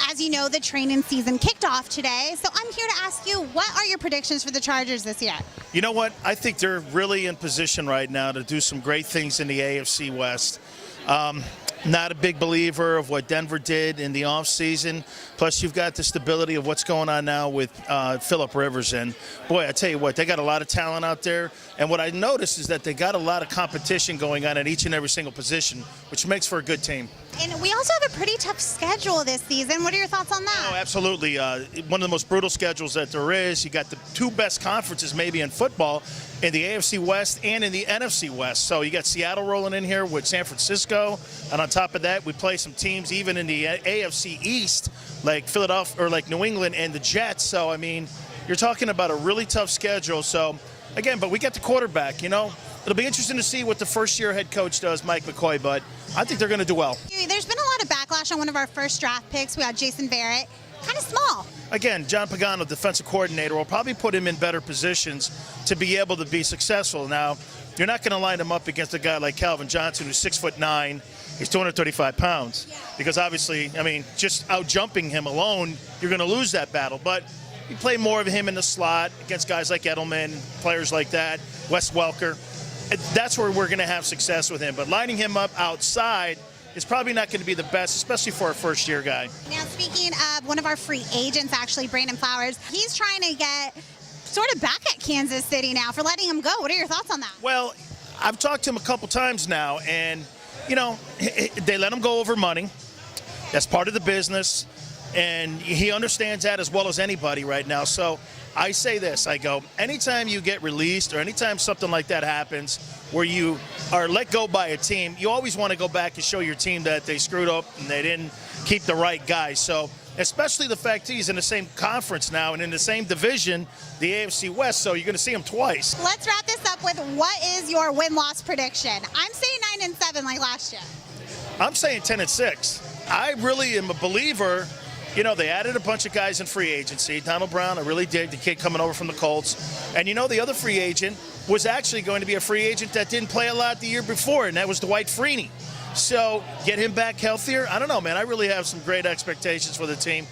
as you know, the training season kicked off today. So I'm here to ask you, what are your predictions for the Chargers this year? You know what? I think they're really in position right now to do some great things in the AFC West. Not a big believer of what Denver did in the offseason. Plus, you've got the stability of what's going on now with Phillip Rivers. And, boy, I tell you what, they got a lot of talent out there. And what I noticed is that they got a lot of competition going on at each and every single position, which makes for a good team. And we also have a pretty tough schedule this season. What are your thoughts on that? Oh, absolutely. One of the most brutal schedules that there is. You got the two best conferences maybe in football, in the AFC West and in the NFC West. So you got Seattle rolling in here with San Francisco. And on top of that, we play some teams even in the AFC East, like Philadelphia or like New England and the Jets. So, I mean, you're talking about a really tough schedule. So, again, but we got the quarterback, you know. It'll be interesting to see what the first-year head coach does, Mike McCoy, but I think they're going to do well. There's been a lot of backlash on one of our first draft picks. We got Jason Barrett, kind of small. Again, John Pagano, defensive coordinator, will probably put him in better positions to be able to be successful. Now, you're not going to line him up against a guy like Calvin Johnson, who's 6'9". He's 235 pounds. Because obviously, I mean, just out-jumping him alone, you're going to lose that battle. But you play more of him in the slot against guys like Edelman, players like that, Wes Welker. That's where we're going to have success with him. But lining him up outside is probably not going to be the best, especially for a first-year guy. Now, speaking of one of our free agents, actually, Brandon Flowers, he's trying to get sort of back at Kansas City now for letting him go. What are your thoughts on that? Well, I've talked to him a couple times now, and, you know, they let him go over money. That's part of the business, and he understands that as well as anybody right now. So I say this, I go, anytime you get released or anytime something like that happens where you are let go by a team, you always want to go back and show your team that they screwed up and they didn't keep the right guys. So especially the fact he's in the same conference now and in the same division, the AFC West, so you're going to see him twice. Let's wrap this up with, what is your win-loss prediction? I'm saying 9-7 like last year. I'm saying 10-6. I really am a believer. You know, they added a bunch of guys in free agency. Donald Brown, I really dig, the kid coming over from the Colts. And, you know, the other free agent was actually going to be a free agent that didn't play a lot the year before, and that was Dwight Freeney. So get him back healthier. I don't know, man. I really have some great expectations for the team.